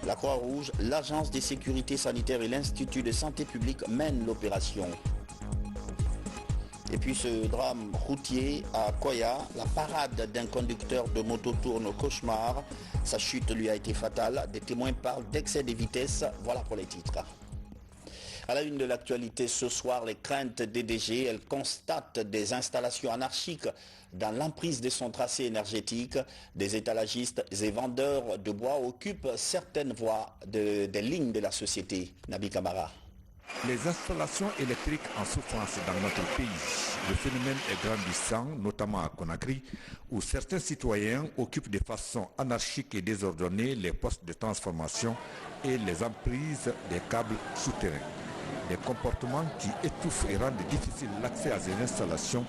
La Croix-Rouge, l'Agence de sécurité sanitaire et l'Institut de santé publique mènent l'opération. Et puis ce drame routier à Koya, la parade d'un conducteur de moto tourne au cauchemar. Sa chute lui a été fatale. Des témoins parlent d'excès de vitesse. Voilà pour les titres. À la une de l'actualité ce soir, les craintes d'EDG, elle constate des installations anarchiques dans l'emprise de son tracé énergétique. Des étalagistes et vendeurs de bois occupent certaines voies des lignes de la société. Nabi Kamara. Les installations électriques en souffrance dans notre pays. Le phénomène est grandissant, notamment à Conakry, où certains citoyens occupent de façon anarchique et désordonnée les postes de transformation et les emprises des câbles souterrains. Des comportements qui étouffent et rendent difficile l'accès à ces installations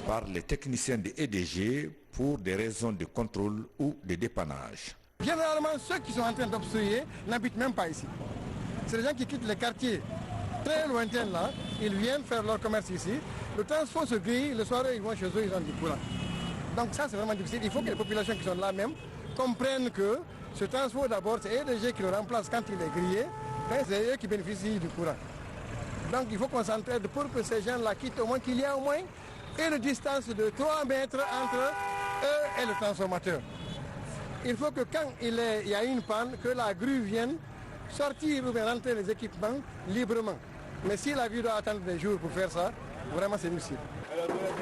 par les techniciens de EDG pour des raisons de contrôle ou de dépannage. Généralement, ceux qui sont en train d'obstruer n'habitent même pas ici. C'est les gens qui quittent les quartiers très lointains là, ils viennent faire leur commerce ici. Le transport se grille, le soir ils vont chez eux, ils ont du courant. Donc ça c'est vraiment difficile. Il faut que les populations qui sont là même comprennent que ce transport d'abord c'est EDG qui le remplace quand il est grillé, mais c'est eux qui bénéficient du courant. Donc il faut qu'on s'entraide pour que ces gens-là quittent au moins, qu'il y ait au moins une distance de 3 mètres entre eux et le transformateur. Il faut que quand il y a une panne, que la grue vienne sortir ou bien rentrer les équipements librement. Mais si la vie doit attendre des jours pour faire ça, vraiment c'est difficile.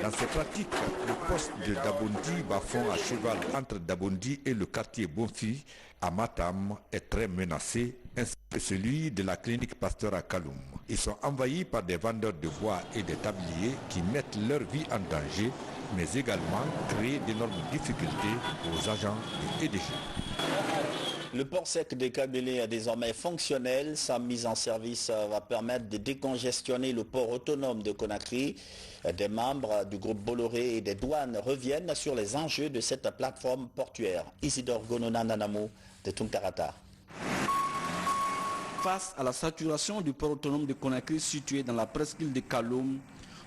Dans ces pratiques, le poste de Dabondi, bas-fond à cheval entre Dabondi et le quartier Bonfi à Matam est très menacé, ainsi que celui de la clinique Pasteur à Kaloum. Ils sont envahis par des vendeurs de bois et des tabliers qui mettent leur vie en danger, mais également créent d'énormes difficultés aux agents de EDG. Le port sec de Kabélé est désormais fonctionnel. Sa mise en service va permettre de décongestionner le port autonome de Conakry. Des membres du groupe Bolloré et des douanes reviennent sur les enjeux de cette plateforme portuaire. Isidore Gonona Nanamo de Tunkarata. Face à la saturation du port autonome de Conakry situé dans la presqu'île de Kaloum,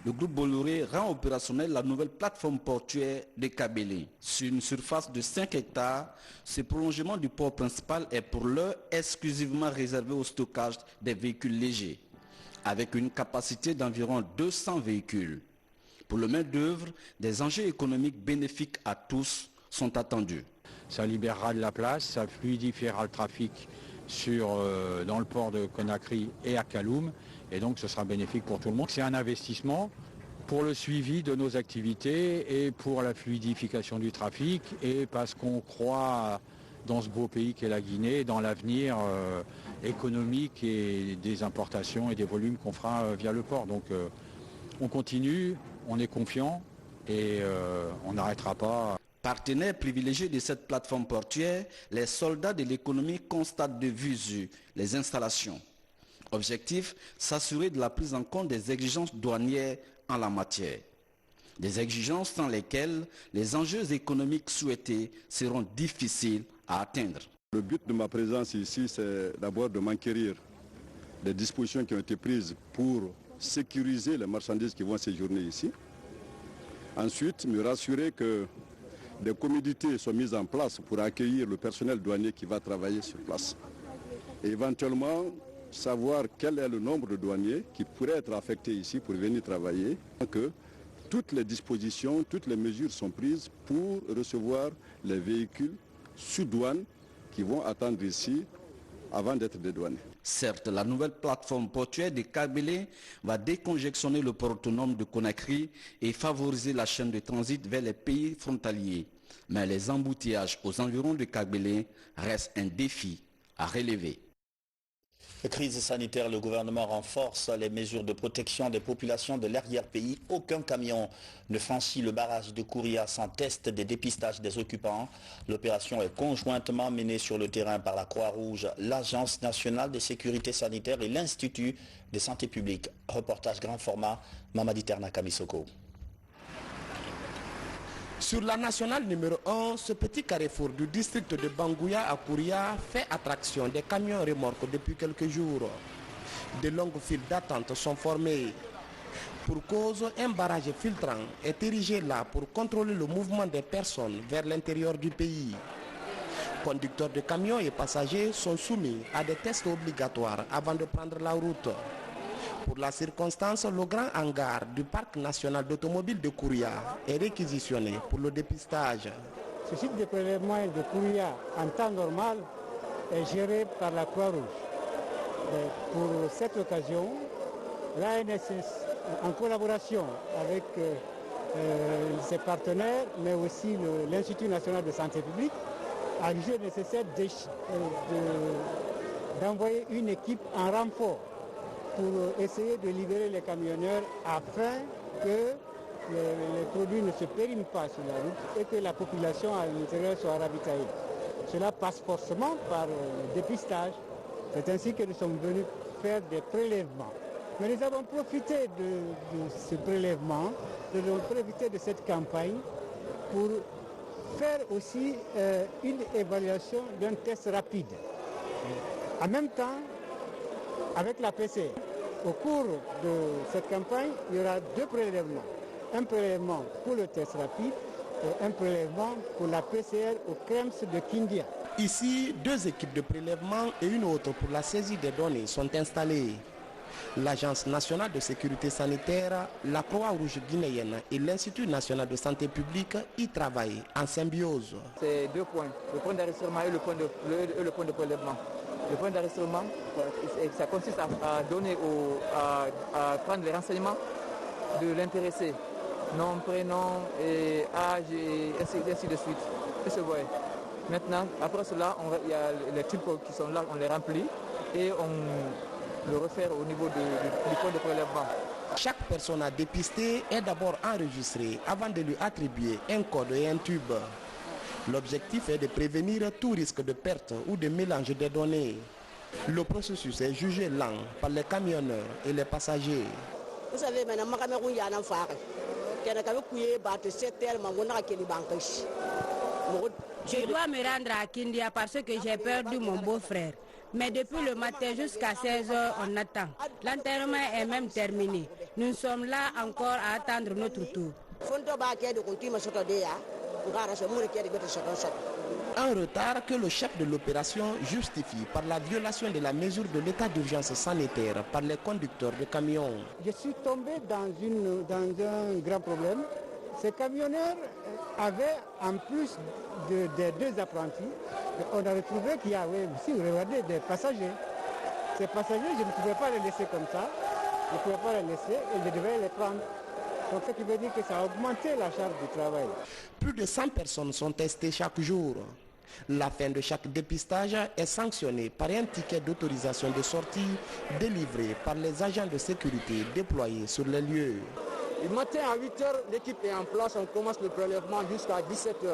le groupe Bolloré rend opérationnelle la nouvelle plateforme portuaire de Kabélé. Sur une surface de 5 hectares, ce prolongement du port principal est pour l'heure exclusivement réservé au stockage des véhicules légers, avec une capacité d'environ 200 véhicules. Pour le main-d'œuvre, des enjeux économiques bénéfiques à tous sont attendus. Ça libérera de la place, ça fluidifiera le trafic dans le port de Conakry et à Kaloum. Et donc ce sera bénéfique pour tout le monde. C'est un investissement pour le suivi de nos activités et pour la fluidification du trafic et parce qu'on croit dans ce beau pays qu'est la Guinée, dans l'avenir économique et des importations et des volumes qu'on fera via le port. Donc on continue, on est confiant et on n'arrêtera pas. Partenaires privilégiés de cette plateforme portuaire, les soldats de l'économie constatent de visu les installations. Objectif, s'assurer de la prise en compte des exigences douanières en la matière. Des exigences sans lesquelles les enjeux économiques souhaités seront difficiles à atteindre. Le but de ma présence ici, c'est d'abord de m'enquérir des dispositions qui ont été prises pour sécuriser les marchandises qui vont séjourner ici. Ensuite, me rassurer que des commodités sont mises en place pour accueillir le personnel douanier qui va travailler sur place. Et éventuellement, savoir quel est le nombre de douaniers qui pourraient être affectés ici pour venir travailler, que toutes les dispositions, toutes les mesures sont prises pour recevoir les véhicules sous douane qui vont attendre ici avant d'être dédouanés. Certes, la nouvelle plateforme portuaire de Kabélé va décongestionner le port autonome de Conakry et favoriser la chaîne de transit vers les pays frontaliers. Mais les embouteillages aux environs de Kabélé restent un défi à relever. Crise sanitaire, le gouvernement renforce les mesures de protection des populations de l'arrière-pays. Aucun camion ne franchit le barrage de Kouria sans test de dépistage des occupants. L'opération est conjointement menée sur le terrain par la Croix-Rouge, l'Agence nationale de sécurité sanitaire et l'Institut de santé publique. Reportage grand format, Mamadi Ternaka Misoko. Sur la nationale numéro 1, ce petit carrefour du district de Bangouya à Kouria fait attraction des camions remorques depuis quelques jours. De longues files d'attente sont formées. Pour cause, un barrage filtrant est érigé là pour contrôler le mouvement des personnes vers l'intérieur du pays. Conducteurs de camions et passagers sont soumis à des tests obligatoires avant de prendre la route. Pour la circonstance, le grand hangar du Parc national d'automobile de Kouria est réquisitionné pour le dépistage. Ce site de prélèvement de Kouria en temps normal est géré par la Croix-Rouge. Pour cette occasion, l'ANSS, en collaboration avec ses partenaires, mais aussi l'Institut national de santé publique, a jugé nécessaire d'envoyer une équipe en renfort pour essayer de libérer les camionneurs afin que les produits ne se périment pas sur la route et que la population à l'intérieur soit ravitaillée. Cela passe forcément par le dépistage. C'est ainsi que nous sommes venus faire des prélèvements. Mais nous avons profité de ce prélèvement, nous avons profité de cette campagne pour faire aussi une évaluation d'un test rapide. En même temps, avec la PCR, au cours de cette campagne, il y aura deux prélèvements. Un prélèvement pour le test rapide et un prélèvement pour la PCR au CREMS de Kindia. Ici, deux équipes de prélèvement et une autre pour la saisie des données sont installées. L'Agence nationale de sécurité sanitaire, la Croix-Rouge guinéenne et l'Institut national de santé publique y travaillent en symbiose. C'est deux points, le point d'enregistrement et le point de prélèvement. Le point d'enregistrement, ça consiste à donner à prendre les renseignements de l'intéressé, nom, prénom, et âge, et ainsi de suite. Et se voit. Maintenant, après cela, il y a les tubes qui sont là, on les remplit et on le refait au niveau du point de prélèvement. Chaque personne à dépister est d'abord enregistrée avant de lui attribuer un code et un tube. L'objectif est de prévenir tout risque de perte ou de mélange des données. Le processus est jugé lent par les camionneurs et les passagers. Vous savez, maintenant, je dois me rendre à Kindia parce que j'ai perdu mon beau-frère. Mais depuis le matin jusqu'à 16 h, on attend. L'enterrement est même terminé. Nous sommes là encore à attendre notre tour. Un retard que le chef de l'opération justifie par la violation de la mesure de l'état d'urgence sanitaire par les conducteurs de camions. Je suis tombé dans un grand problème. Ces camionneurs avaient, en plus des deux apprentis, on a retrouvé qu'il y avait aussi, regardez, des passagers. Ces passagers, je ne pouvais pas les laisser comme ça. Je ne pouvais pas les laisser et je devais les prendre. Donc ce qui veut dire que ça a augmenté la charge du travail. Plus de 100 personnes sont testées chaque jour. La fin de chaque dépistage est sanctionnée par un ticket d'autorisation de sortie délivré par les agents de sécurité déployés sur les lieux. Le matin à 8 h, l'équipe est en place, on commence le prélèvement jusqu'à 17 h.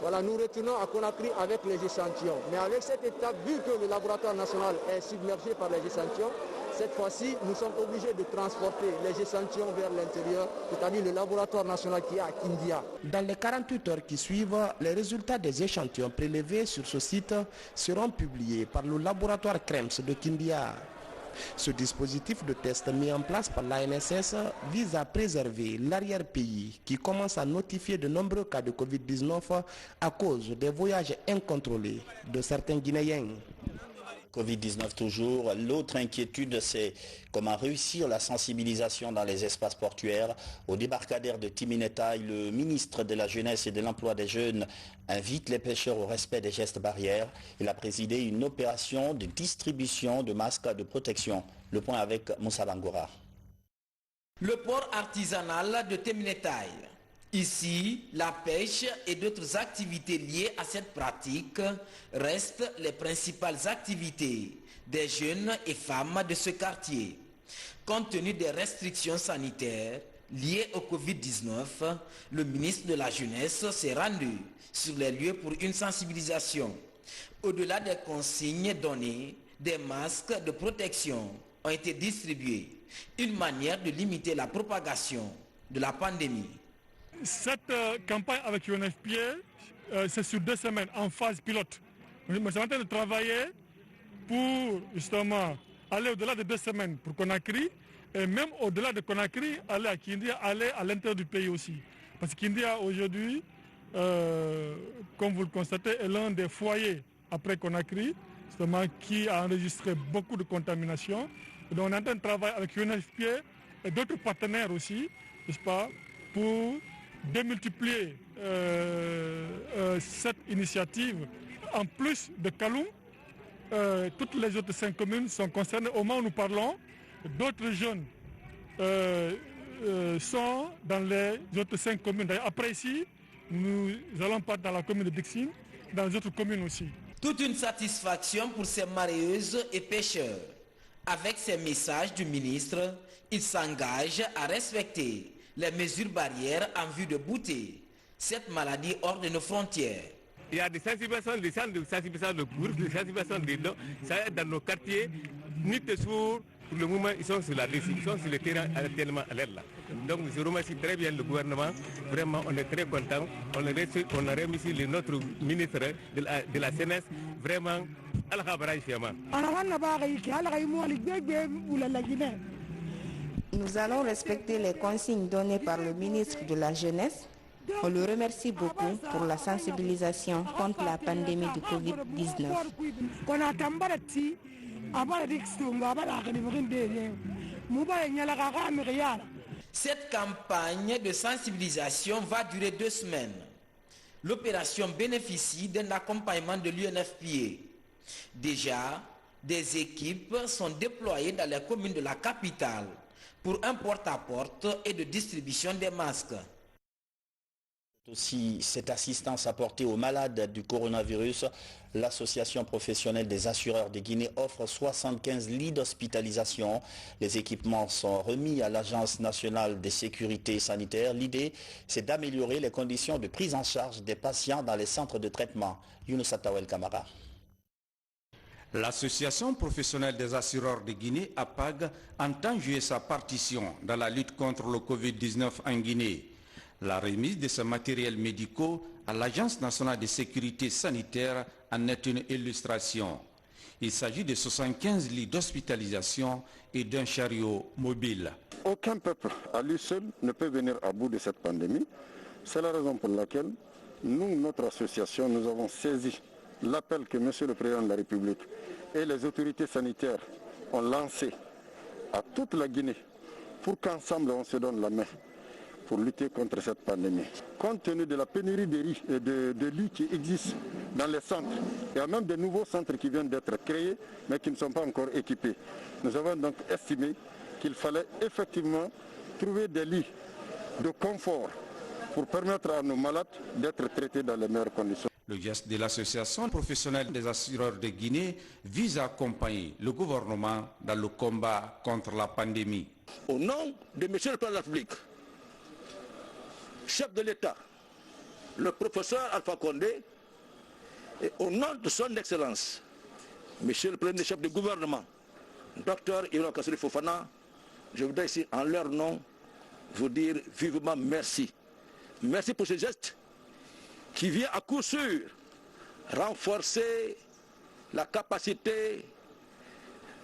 Voilà, nous retournons à Conakry avec les échantillons. Mais avec cette étape, vu que le laboratoire national est submergé par les échantillons, cette fois-ci, nous sommes obligés de transporter les échantillons vers l'intérieur, c'est-à-dire le laboratoire national qui est à Kindia. Dans les 48 heures qui suivent, les résultats des échantillons prélevés sur ce site seront publiés par le laboratoire CREMS de Kindia. Ce dispositif de test mis en place par l'ANSS vise à préserver l'arrière-pays qui commence à notifier de nombreux cas de Covid-19 à cause des voyages incontrôlés de certains Guinéens. Covid-19 toujours. L'autre inquiétude, c'est comment réussir la sensibilisation dans les espaces portuaires. Au débarcadère de Timinetaï, le ministre de la Jeunesse et de l'Emploi des Jeunes invite les pêcheurs au respect des gestes barrières. Il a présidé une opération de distribution de masques de protection. Le point avec Moussa Bangoura. Le port artisanal de Timinetaï. Ici, la pêche et d'autres activités liées à cette pratique restent les principales activités des jeunes et femmes de ce quartier. Compte tenu des restrictions sanitaires liées au Covid-19, le ministre de la Jeunesse s'est rendu sur les lieux pour une sensibilisation. Au-delà des consignes données, des masques de protection ont été distribués, une manière de limiter la propagation de la pandémie. Cette campagne avec UNFPA, c'est sur 2 semaines en phase pilote. Nous sommes en train de travailler pour justement aller au-delà de 2 semaines pour Conakry et même au-delà de Conakry, aller à Kindia, aller à l'intérieur du pays aussi. Parce que Kindia aujourd'hui comme vous le constatez, est l'un des foyers après Conakry, justement, qui a enregistré beaucoup de contamination. Donc on est en train de travailler avec UNFPA et d'autres partenaires aussi, n'est-ce pas, pour démultiplier cette initiative. En plus de Kaloum, toutes les autres 5 communes sont concernées. Au moment où nous parlons, d'autres jeunes sont dans les autres 5 communes. D'ailleurs, après ici, nous allons pas dans la commune de Dixine, dans les autres communes aussi. Toute une satisfaction pour ces mareyeuses et pêcheurs. Avec ces messages du ministre, il s'engage à respecter les mesures barrières en vue de bouter cette maladie hors de nos frontières. Il y a des sensibilisations, des centres de sensibilisation de bourse, des sensibilisations dans nos quartiers, nuit et jour. Pour le moment, ils sont sur la liste, ils sont sur le terrain tellement à l'aide là. Donc je remercie très bien le gouvernement. Vraiment, on est très content. On a remercié notre ministre de la CNS. Vraiment, nous allons respecter les consignes données par le ministre de la Jeunesse. On le remercie beaucoup pour la sensibilisation contre la pandémie du Covid-19. Cette campagne de sensibilisation va durer 2 semaines. L'opération bénéficie d'un accompagnement de l'UNFPA. Déjà, des équipes sont déployées dans les communes de la capitale pour un porte-à-porte et de distribution des masques. Aussi cette assistance apportée aux malades du coronavirus, l'association professionnelle des assureurs de Guinée offre 75 lits d'hospitalisation. Les équipements sont remis à l'Agence nationale de sécurité sanitaire. L'idée, c'est d'améliorer les conditions de prise en charge des patients dans les centres de traitement. Younous Atawel Kamara. L'association professionnelle des assureurs de Guinée, APAG, entend jouer sa partition dans la lutte contre le Covid-19 en Guinée. La remise de ces matériels médicaux à l'Agence nationale de sécurité sanitaire en est une illustration. Il s'agit de 75 lits d'hospitalisation et d'un chariot mobile. Aucun peuple à lui seul ne peut venir à bout de cette pandémie. C'est la raison pour laquelle nous, notre association, nous avons saisi l'appel que M. le Président de la République et les autorités sanitaires ont lancé à toute la Guinée pour qu'ensemble on se donne la main pour lutter contre cette pandémie. Compte tenu de la pénurie de lits qui existent dans les centres, il y a même de nouveaux centres qui viennent d'être créés mais qui ne sont pas encore équipés. Nous avons donc estimé qu'il fallait effectivement trouver des lits de confort pour permettre à nos malades d'être traités dans les meilleures conditions. Le geste de l'association professionnelle des assureurs de Guinée vise à accompagner le gouvernement dans le combat contre la pandémie. Au nom de M. le Président de la République, chef de l'État, le professeur Alpha Condé, et au nom de son Excellence, Monsieur le Premier chef du gouvernement, Dr Ibrahima Kassori Fofana, je voudrais ici en leur nom vous dire vivement merci. Merci pour ce geste qui vient à coup sûr renforcer la capacité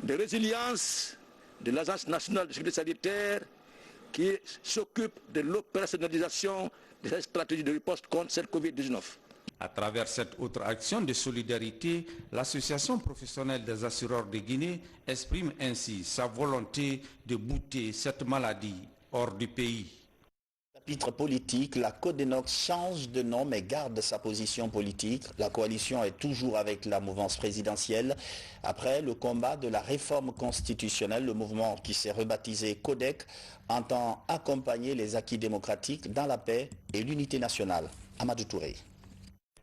de résilience de l'Agence nationale de sécurité sanitaire qui s'occupe de l'opérationnalisation de cette stratégie de riposte contre cette Covid-19. À travers cette autre action de solidarité, l'association professionnelle des assureurs de Guinée exprime ainsi sa volonté de bouter cette maladie hors du pays. Chapitre politique, la Codenox change de nom mais garde sa position politique. La coalition est toujours avec la mouvance présidentielle. Après le combat de la réforme constitutionnelle, le mouvement qui s'est rebaptisé Codec entend accompagner les acquis démocratiques dans la paix et l'unité nationale. Amadou Touré.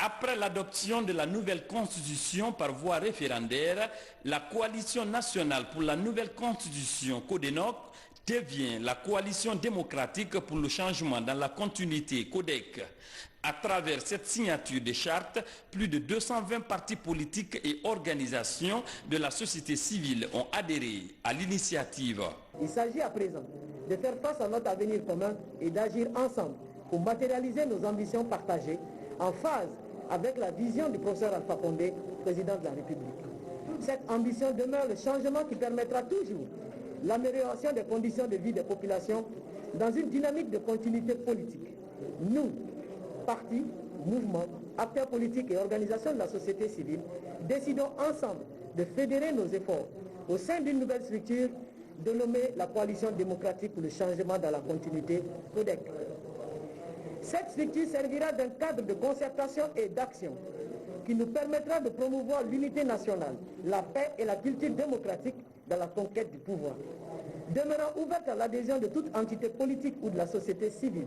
Après l'adoption de la nouvelle constitution par voie référendaire, la coalition nationale pour la nouvelle constitution Codenoc devient la coalition démocratique pour le changement dans la continuité Codec. À travers cette signature de charte, plus de 220 partis politiques et organisations de la société civile ont adhéré à l'initiative. Il s'agit à présent de faire face à notre avenir commun et d'agir ensemble pour matérialiser nos ambitions partagées en phase avec la vision du professeur Alpha Condé, président de la République. Cette ambition demeure le changement qui permettra toujours l'amélioration des conditions de vie des populations dans une dynamique de continuité politique. Nous, partis, mouvements, acteurs politiques et organisations de la société civile, décidons ensemble de fédérer nos efforts au sein d'une nouvelle structure dénommée la Coalition démocratique pour le changement dans la continuité, CODEC. Cette structure servira d'un cadre de concertation et d'action qui nous permettra de promouvoir l'unité nationale, la paix et la culture démocratique dans la conquête du pouvoir. Demeurant ouverte à l'adhésion de toute entité politique ou de la société civile,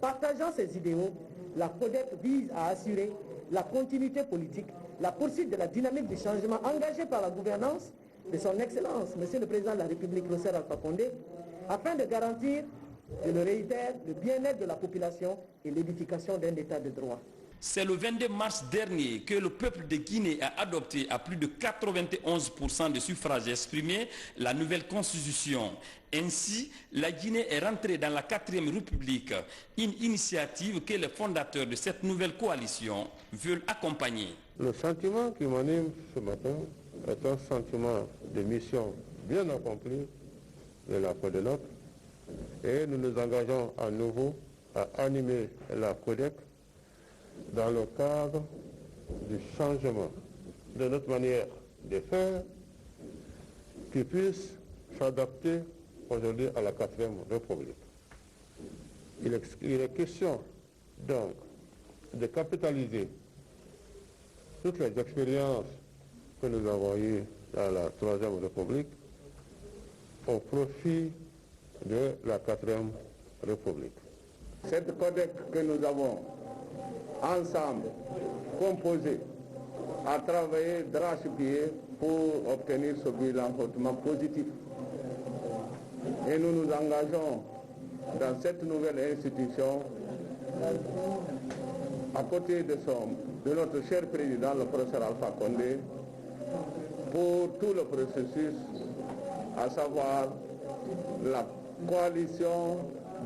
partageant ces idéaux, la CODEC vise à assurer la continuité politique, la poursuite de la dynamique du changement engagée par la gouvernance de son Excellence, Monsieur le Président de la République, Rocher Alpha Condé, afin de garantir, je le réitère, le bien-être de la population et l'édification d'un État de droit. C'est le 22 mars dernier que le peuple de Guinée a adopté à plus de 91% de suffrages exprimés la nouvelle constitution. Ainsi, la Guinée est rentrée dans la 4e République, une initiative que les fondateurs de cette nouvelle coalition veulent accompagner. Le sentiment qui m'anime ce matin est un sentiment de mission bien accomplie de la CODENOC et nous nous engageons à nouveau à animer la CODEC dans le cadre du changement de notre manière de faire qui puisse s'adapter aujourd'hui à la 4e République. Il est question donc de capitaliser toutes les expériences que nous avons eues dans la 3e République au profit de la 4e République. Cette CODEC que nous avons ensemble composée a travaillé d'arrache-pied pour obtenir ce bilan hautement positif. Et nous nous engageons dans cette nouvelle institution à côté de notre cher président, le professeur Alpha Condé, pour tout le processus, à savoir la coalition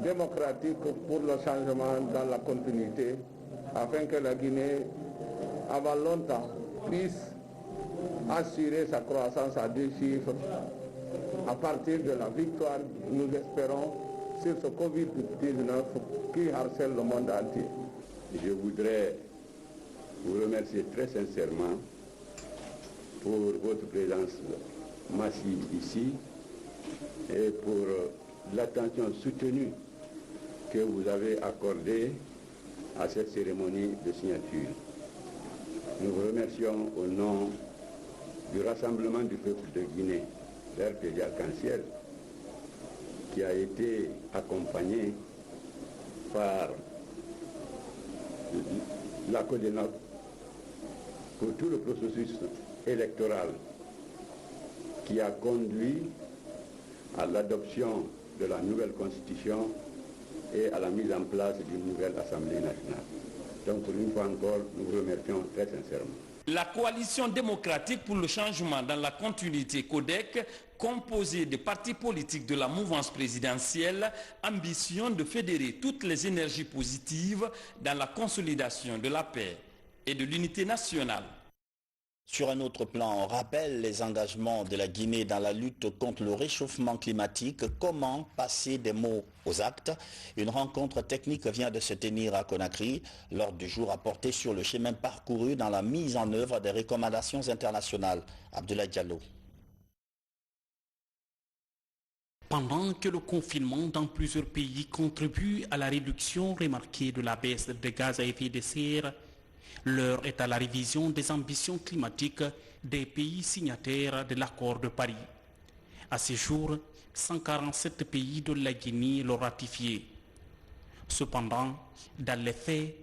démocratique pour le changement dans la continuité, afin que la Guinée, avant longtemps, puisse assurer sa croissance à 2 chiffres à partir de la victoire, nous espérons, sur ce Covid-19 qui harcèle le monde entier. Je voudrais vous remercier très sincèrement pour votre présence massive ici et pour l'attention soutenue que vous avez accordée à cette cérémonie de signature. Nous vous remercions au nom du Rassemblement du peuple de Guinée, l'RPG Arc-en-Ciel, qui a été accompagné par la CODENOC pour tout le processus électoral qui a conduit à l'adoption de la nouvelle constitution et à la mise en place d'une nouvelle Assemblée nationale. Donc, pour une fois encore, nous vous remercions très sincèrement. La coalition démocratique pour le changement dans la continuité CODEC, composée de partis politiques de la mouvance présidentielle, ambitionne de fédérer toutes les énergies positives dans la consolidation de la paix et de l'unité nationale. Sur un autre plan, on rappelle les engagements de la Guinée dans la lutte contre le réchauffement climatique. Comment passer des mots aux actes? Une rencontre technique vient de se tenir à Conakry. L'ordre du jour a porté sur le chemin parcouru dans la mise en œuvre des recommandations internationales. Abdoulaye Diallo. Pendant que le confinement dans plusieurs pays contribue à la réduction remarquée de la baisse des gaz à effet de serre, l'heure est à la révision des ambitions climatiques des pays signataires de l'accord de Paris. À ce jour, 147 pays de la Guinée l'ont ratifié. Cependant, dans les faits,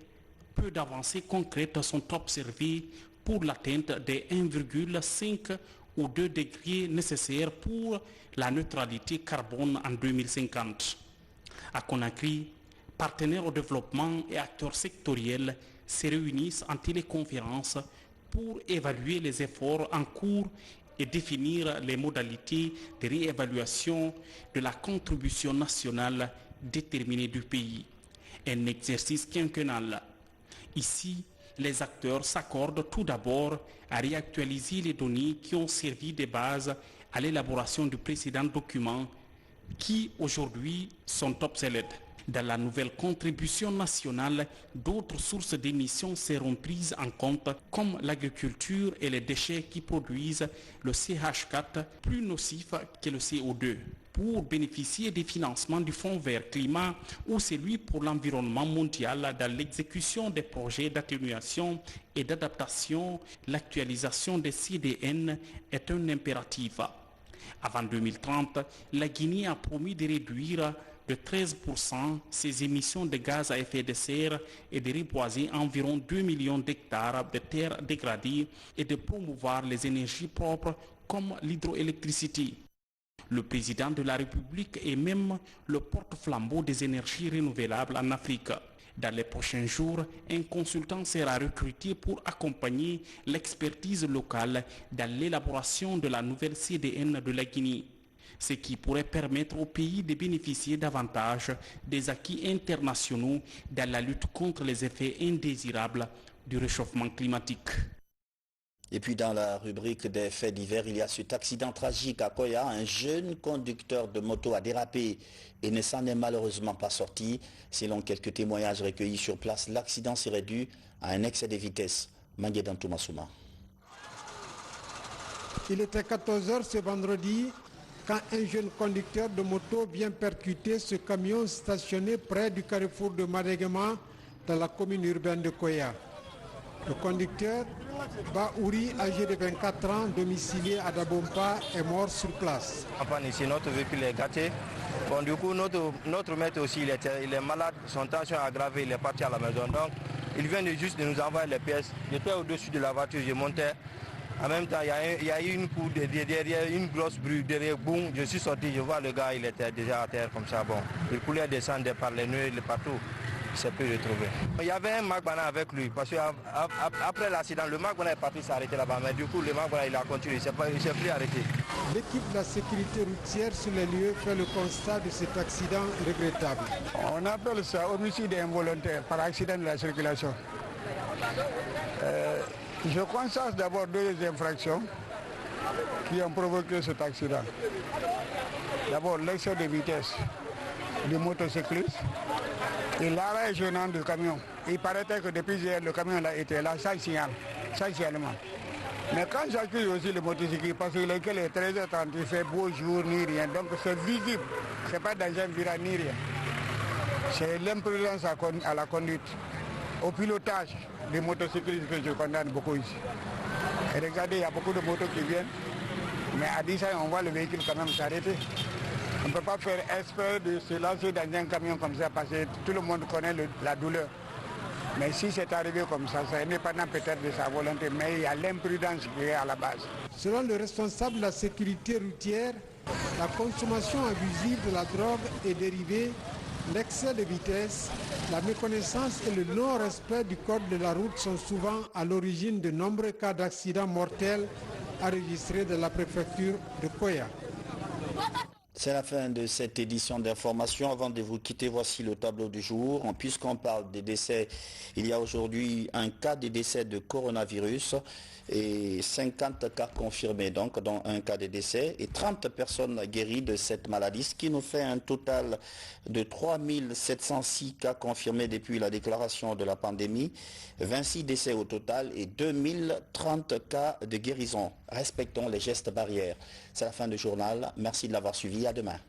peu d'avancées concrètes sont observées pour l'atteinte des 1,5 ou 2 degrés nécessaires pour la neutralité carbone en 2050. À Conakry, partenaires au développement et acteurs sectoriels se réunissent en téléconférence pour évaluer les efforts en cours et définir les modalités de réévaluation de la contribution nationale déterminée du pays, un exercice quinquennal. Ici, les acteurs s'accordent tout d'abord à réactualiser les données qui ont servi de base à l'élaboration du précédent document qui aujourd'hui sont obsolètes. Dans la nouvelle contribution nationale, d'autres sources d'émissions seront prises en compte, comme l'agriculture et les déchets qui produisent le CH4, plus nocif que le CO2. Pour bénéficier des financements du Fonds vert climat ou celui pour l'environnement mondial dans l'exécution des projets d'atténuation et d'adaptation, l'actualisation des CDN est un impératif. Avant 2030, la Guinée a promis de réduire de 13% ses émissions de gaz à effet de serre et de reboiser environ 2 millions d'hectares de terres dégradées et de promouvoir les énergies propres comme l'hydroélectricité. Le président de la République est même le porte-flambeau des énergies renouvelables en Afrique. Dans les prochains jours, un consultant sera recruté pour accompagner l'expertise locale dans l'élaboration de la nouvelle CDN de la Guinée, ce qui pourrait permettre au pays de bénéficier davantage des acquis internationaux dans la lutte contre les effets indésirables du réchauffement climatique. Et puis dans la rubrique des faits divers, il y a cet accident tragique à Koya. Un jeune conducteur de moto a dérapé et ne s'en est malheureusement pas sorti. Selon quelques témoignages recueillis sur place, l'accident serait dû à un excès de vitesse. Mangué Massouma. Il était 14 h ce vendredi quand un jeune conducteur de moto vient percuter ce camion stationné près du carrefour de Madegema dans la commune urbaine de Koya. Le conducteur, Baouri, âgé de 24 ans, domicilié à Dabompa, est mort sur place. Ici, notre véhicule est gâté. Bon, du coup, notre maître aussi, il est malade, son tension aggravée, il est parti à la maison. Donc, il vient juste de nous envoyer les pièces. J'étais au-dessus de la voiture, je montais. En même temps, il y a eu une coup derrière, une grosse bruit derrière, boum, je suis sorti, je vois le gars, il était déjà à terre comme ça. Bon, il coulait des sangs par les nœuds, partout. C'est plus retrouvé. Il y avait un Magbana avec lui, parce qu'après l'accident, le Magbana est parti s'arrêter là-bas, mais du coup, le Magbana, il a continué, il ne s'est plus arrêté. L'équipe de la sécurité routière sur les lieux fait le constat de cet accident regrettable. On appelle ça homicide involontaire par accident de la circulation. Je constate d'abord deux infractions qui ont provoqué cet accident. D'abord, l'excès de vitesse du motocycliste et l'arrêt gênant du camion. Il paraît que depuis hier, le camion là était là, sans signalement. Mais quand j'accuse aussi le motocycliste, parce que lequel est très attentif, il fait beau jour ni rien, donc c'est visible, c'est pas dans un virage ni rien. C'est l'imprudence à la conduite, au pilotage des motocyclistes que je condamne beaucoup ici. Et regardez, il y a beaucoup de motos qui viennent, mais à 10 ans, on voit le véhicule quand même s'arrêter. On ne peut pas faire esprit de se lancer dans un camion comme ça parce que tout le monde connaît la douleur. Mais si c'est arrivé comme ça, c'est indépendant peut-être de sa volonté, mais il y a l'imprudence qui est à la base. Selon le responsable de la sécurité routière, la consommation abusive de la drogue est dérivée, l'excès de vitesse, la méconnaissance et le non-respect du code de la route sont souvent à l'origine de nombreux cas d'accidents mortels enregistrés dans la préfecture de Koya. C'est la fin de cette édition d'information. Avant de vous quitter, voici le tableau du jour. Puisqu'on parle des décès, il y a aujourd'hui un cas de décès de coronavirus et 50 cas confirmés, donc, dont un cas de décès et 30 personnes guéries de cette maladie, ce qui nous fait un total de 3706 cas confirmés depuis la déclaration de la pandémie, 26 décès au total et 2030 cas de guérison. Respectons les gestes barrières. C'est la fin du journal. Merci de l'avoir suivi. À demain.